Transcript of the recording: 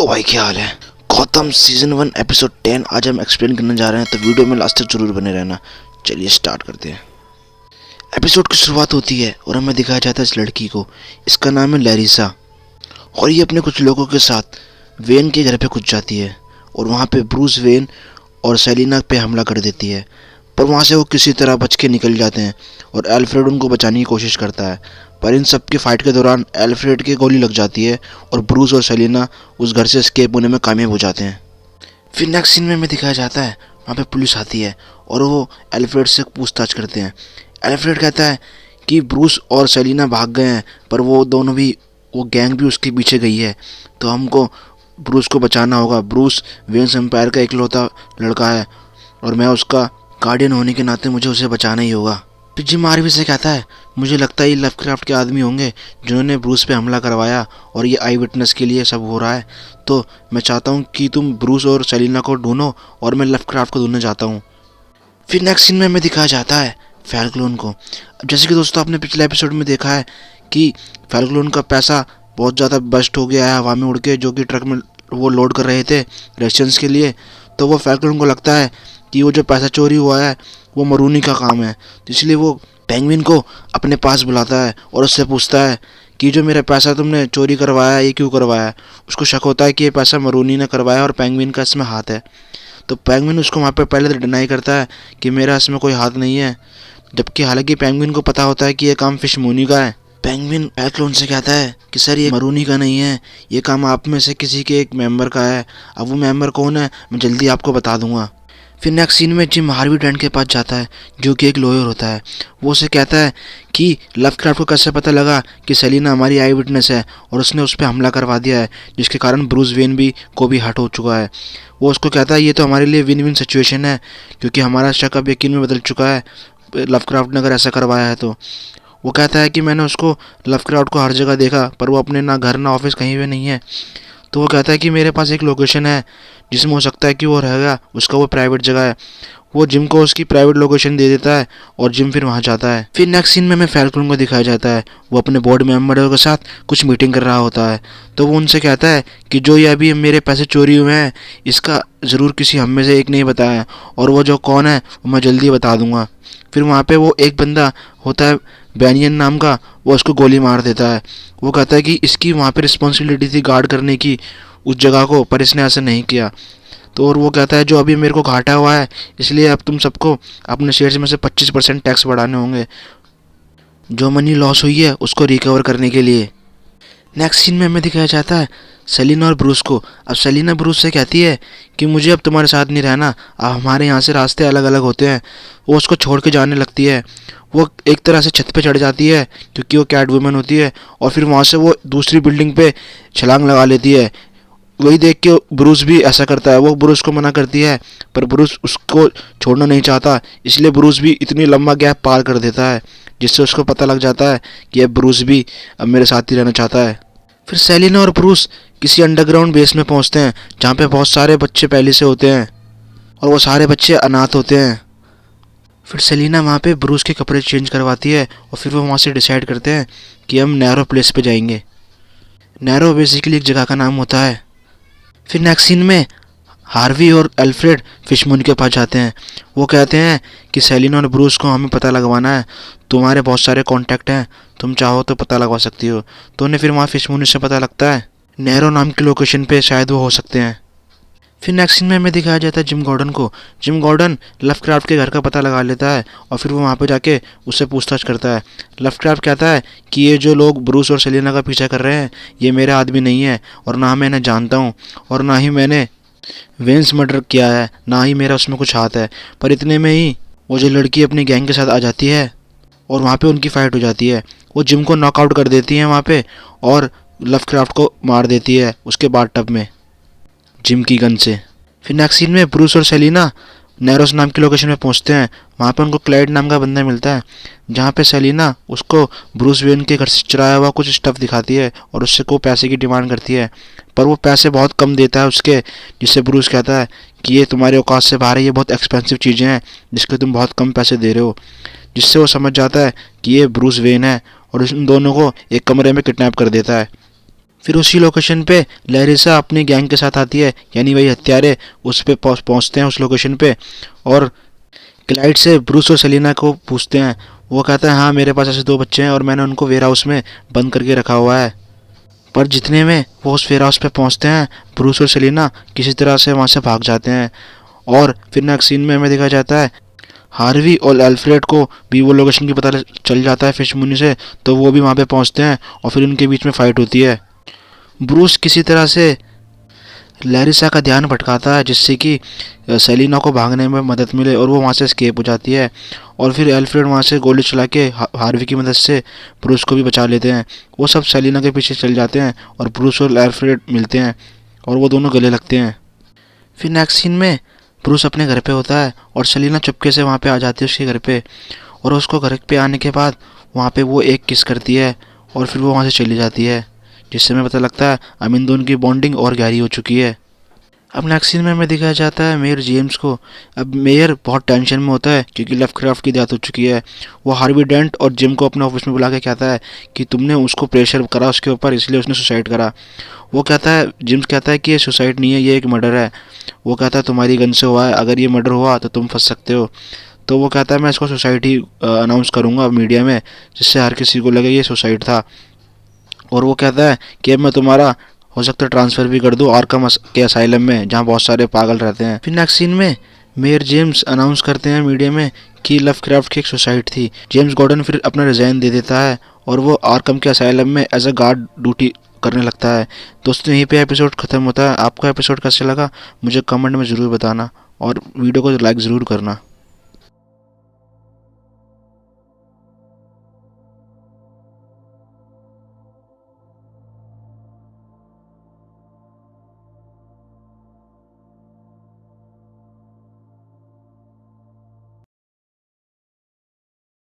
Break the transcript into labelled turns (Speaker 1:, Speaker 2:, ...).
Speaker 1: तो भाई क्या हाल है। गौतम सीजन 1 एपिसोड 10 आज हम एक्सप्लेन करने जा रहे हैं, तो वीडियो में लास्ट तक जरूर बने रहना। चलिए स्टार्ट करते हैं। एपिसोड की शुरुआत होती है और हमें दिखाया जाता है इस लड़की को। इसका नाम है लैरिसा और ये अपने कुछ लोगों के साथ वेन के घर पे घुस जाती है और वहाँ पे ब्रूस वेन और सेलिना पे हमला कर देती है। पर वहाँ से वो किसी तरह बच के निकल जाते हैं और एल्फ्रेड उनको बचाने की कोशिश करता है। पर इन सब की फाइट के दौरान एल्फ्रेड की गोली लग जाती है और ब्रूस और सेलिना उस घर से एस्केप होने में कामयाब हो जाते हैं। फिर नेक्स्ट सीन में हमें दिखाया जाता है वहाँ पे पुलिस आती है और वो एल्फ्रेड से पूछताछ करते हैं। एल्फ्रेड कहता है कि ब्रूस और सेलिना भाग गए हैं, पर वो दोनों भी, वो गैंग भी उसके पीछे गई है, तो हमको ब्रूस को बचाना होगा। ब्रूस वेन्स एम्पायर का इकलौता लड़का है और मैं उसका गार्डियन होने के नाते मुझे उसे बचाना ही होगा। फिर जिम आर्वी से कहता है मुझे लगता है ये लवक्राफ्ट के आदमी होंगे जिन्होंने ब्रूस पे हमला करवाया और ये आई विटनेस के लिए सब हो रहा है, तो मैं चाहता हूँ कि तुम ब्रूस और सेलिना को ढूंढो और मैं लवक्राफ्ट को ढूंढने जाता हूँ। फिर नेक्स्ट सीन में हमें दिखाया जाता है फैल्कोन को। अब जैसे कि दोस्तों आपने पिछले एपिसोड में देखा है कि फैल्कोन का पैसा बहुत ज़्यादा बस्ट हो गया है हवा में उड़ के, जो कि ट्रक में वो लोड कर रहे थे रेस्टोरेंट्स के लिए। तो वो फैल्कोन को लगता है कि वो जो पैसा चोरी हुआ है वो मरूनी का काम है, तो इसलिए वो पेंगुइन को अपने पास बुलाता है और उससे पूछता है कि जो मेरा पैसा तुमने चोरी करवाया है ये क्यों करवाया है। उसको शक होता है कि ये पैसा मरूनी ने करवाया और पेंगुइन का इसमें हाथ है। तो पेंगुइन उसको वहाँ पर पहले तो डिनाई करता है कि मेरा इसमें कोई हाथ नहीं है, जबकि हालांकि पेंगुइन को पता होता है कि ये काम फिश मूनी का है। पेंगुइन फैल्कोन से कहता है कि सर ये मरूनी का नहीं है, ये काम आप में से किसी के एक मेंबर का है। अब वो मेंबर कौन है मैं जल्दी आपको बता दूंगा। फिर नेक्स्ट सीन में जिम हार्वी डेंट के पास जाता है जो कि एक लॉयर होता है। वो उसे कहता है कि लवक्राफ्ट को कैसे पता लगा कि सेलिना हमारी आई विटनेस है और उसने उस पर हमला करवा दिया है, जिसके कारण ब्रूस वेन भी को भी हर्ट हो चुका है। वो उसको कहता है ये तो हमारे लिए विन विन सिचुएशन है, क्योंकि हमारा शक अब यकीन में बदल चुका है लवक्राफ्ट ने अगर ऐसा करवाया है तो। वो कहता है कि मैंने उसको लवक्राफ्ट को हर जगह देखा, पर वो अपने ना घर ना ऑफिस कहीं भी नहीं है। तो वो कहता है कि मेरे पास एक लोकेशन है जिसमें हो सकता है कि वो रहेगा, उसका वो प्राइवेट जगह है। वो जिम को उसकी प्राइवेट लोकेशन दे देता है और जिम फिर वहाँ जाता है। फिर नेक्स्ट सीन में हमें फैल्कोन को दिखाया जाता है वो अपने बोर्ड मेंबरों के साथ कुछ मीटिंग कर रहा होता है। तो वो उनसे कहता है कि जो ये अभी मेरे पैसे चोरी हुए हैं इसका ज़रूर किसी हम में से एक नहीं बताया, और वो जो कौन है वो मैं जल्दी बता दूंगा। फिर वहाँ पे वो एक बंदा होता है बैनियन नाम का, वो उसको गोली मार देता है। वो कहता है कि इसकी वहाँ पे रिस्पॉन्सिबिलिटी थी गार्ड करने की उस जगह को, पर इसने ऐसा नहीं किया। तो और वो कहता है जो अभी मेरे को घाटा हुआ है इसलिए अब तुम सबको अपने शेयर्स में से 25% टैक्स बढ़ाने होंगे, जो मनी लॉस हुई है उसको रिकवर करने के लिए। नेक्स्ट सीन में हमें दिखाया जाता है सेलिना और ब्रूस को। अब सेलिना ब्रूस से कहती है कि मुझे अब तुम्हारे साथ नहीं रहना, अब हमारे यहाँ से रास्ते अलग अलग होते हैं। वो उसको छोड़ के जाने लगती है। वो एक तरह से छत पे चढ़ जाती है क्योंकि वो कैट वुमन होती है, और फिर वहाँ से वो दूसरी बिल्डिंग पे छलांग लगा लेती है। वही देख के ब्रूस भी ऐसा करता है। वो ब्रूस को मना करती है पर ब्रूस उसको छोड़ना नहीं चाहता, इसलिए ब्रूस भी इतनी लंबा गैप पार कर देता है जिससे उसको पता लग जाता है कि अब ब्रूस भी अब मेरे साथ ही रहना चाहता है। फिर सेलिना और ब्रूस किसी अंडरग्राउंड बेस में पहुंचते हैं जहाँ पे बहुत सारे बच्चे पहले से होते हैं और वो सारे बच्चे अनाथ होते हैं। फिर सेलिना वहाँ पे ब्रूस के कपड़े चेंज करवाती है और फिर वो वहाँ से डिसाइड करते हैं कि हम नैरो प्लेस पे जाएंगे। नैरो बेसिकली एक जगह का नाम होता है। फिर नेक्स्ट सीन में हार्वी और एल्फ्रेड फिशमून के पास जाते हैं। वो कहते हैं कि सेलिना और ब्रूस को हमें पता लगवाना है, तुम्हारे बहुत सारे कॉन्टैक्ट हैं, तुम चाहो तो पता लगवा सकती हो। तो उन्हें फिर वहाँ फिशमून से पता लगता है नैरो नाम की लोकेशन पे शायद वो हो सकते हैं। फिर नेक्स्ट सीन में हमें दिखाया जाता है जिम गॉर्डन को। जिम गॉर्डन लवक्राफ्ट के घर का पता लगा लेता है और फिर वो वहाँ पे जाके उससे पूछताछ करता है। लवक्राफ्ट कहता है कि ये जो लोग ब्रूस और सेलिना का पीछा कर रहे हैं ये मेरा आदमी नहीं है, और ना मैं इन्हें जानता हूँ, और ना ही मैंने वेन्स मर्डर किया है, ना ही मेरा उसमें कुछ हाथ है। पर इतने में ही वो जो लड़की अपनी गैंग के साथ आ जाती है और वहाँ पे उनकी फ़ाइट हो जाती है। वो जिम को नॉकआउट कर देती है वहाँ पे और लवक्राफ्ट को मार देती है उसके बाथटब में जिम की गन से। फिर नेक्स्ट सीन में ब्रूस और सेलिना नैरोस नाम की लोकेशन पे पहुंचते हैं। वहाँ पे उनको क्लाइड नाम का बंदा मिलता है, जहाँ पे सेलिना उसको ब्रूस वेन के घर से चुराया हुआ कुछ स्टफ़ दिखाती है और उससे को पैसे की डिमांड करती है, पर वो पैसे बहुत कम देता है उसके, जिससे ब्रूस कहता है कि ये तुम्हारे औकात से बाहर है, ये बहुत एक्सपेंसिव चीज़ें हैं जिसके तुम बहुत कम पैसे दे रहे हो। जिससे वो समझ जाता है कि ये ब्रूस वेन है और उन दोनों को एक कमरे में किडनैप कर देता है। फिर उसी लोकेशन पे लैरिसा अपनी गैंग के साथ आती है, यानी वही हत्यारे उस पे पहुंचते हैं उस लोकेशन पे। और क्लाइड से ब्रूस और सेलिना को पूछते हैं। वो कहता है हाँ मेरे पास ऐसे 2 बच्चे हैं और मैंने उनको वेयर हाउस में बंद करके रखा हुआ है। पर जितने में वो उस वेयर हाउस पे पहुंचते हैं, ब्रूस और सेलिना किसी तरह से वहाँ से भाग जाते हैं। और फिर नेक्स्ट सीन में हमें देखा जाता है हार्वी और अल्फ्रेड को भी वो लोकेशन की पता चल जाता है फिश मुनी से, तो वो भी वहाँ पे पहुँचते हैं और फिर उनके बीच में फाइट होती है। ब्रूस किसी तरह से लैरिसा का ध्यान भटकाता है जिससे कि सेलिना को भागने में मदद मिले और वो वहाँ से एस्केप हो जाती है। और फिर एल्फ्रेड वहाँ से गोली चला के हार्वी की मदद से ब्रूस को भी बचा लेते हैं। वो सब सेलिना के पीछे चल जाते हैं और ब्रूस और एल्फ्रेड मिलते हैं और वो दोनों गले लगते हैं। फिर नेक्स्ट सीन में ब्रूस अपने घर पे होता है और सेलिना चुपके से वहाँ पे आ जाती है उसके घर पे। और उसको घर पे आने के बाद वहाँ पे वो एक किस करती है और फिर वो वहाँ से चली जाती है, जिससे हमें पता लगता है अब इन दोनों की बॉन्डिंग और गहरी हो चुकी है। अब नेक्स्ट सीन में हमें दिखाया जाता है मेयर जेम्स को। अब मेयर बहुत टेंशन में होता है क्योंकि लवक्राफ्ट की डेथ हो चुकी है। वो हार्वी डेंट और जिम को अपने ऑफिस में बुला के कहता है कि तुमने उसको प्रेशर करा उसके ऊपर, इसलिए उसने सुसाइड करा। वो कहता है, जिम्स कहता है कि ये सुसाइड नहीं है, ये एक मर्डर है। वो कहता है तुम्हारी गन से हुआ है, अगर ये मर्डर हुआ तो तुम फंस सकते हो। तो वो कहता है मैं इसको सुसाइड ही अनाउंस करूँगा मीडिया में, जिससे हर किसी को लगे ये सुसाइड था। और वो कहता है कि अब मैं तुम्हारा हो सकता है ट्रांसफ़र भी कर दूँ आर्कम के असाइलम में, जहाँ बहुत सारे पागल रहते हैं। फिर नेक्स्ट सीन में मेयर जेम्स अनाउंस करते हैं मीडिया में कि लवक्राफ्ट की एक सुसाइड थी। जेम्स गॉर्डन फिर अपना रिज़ाइन दे देता है और वो आर्कम के असाइलम में एज अ गार्ड ड्यूटी करने लगता है। दोस्तों यहीं पे एपिसोड ख़त्म होता है। आपको एपिसोड कैसे लगा मुझे कमेंट में ज़रूर बताना और वीडियो को लाइक ज़रूर करना।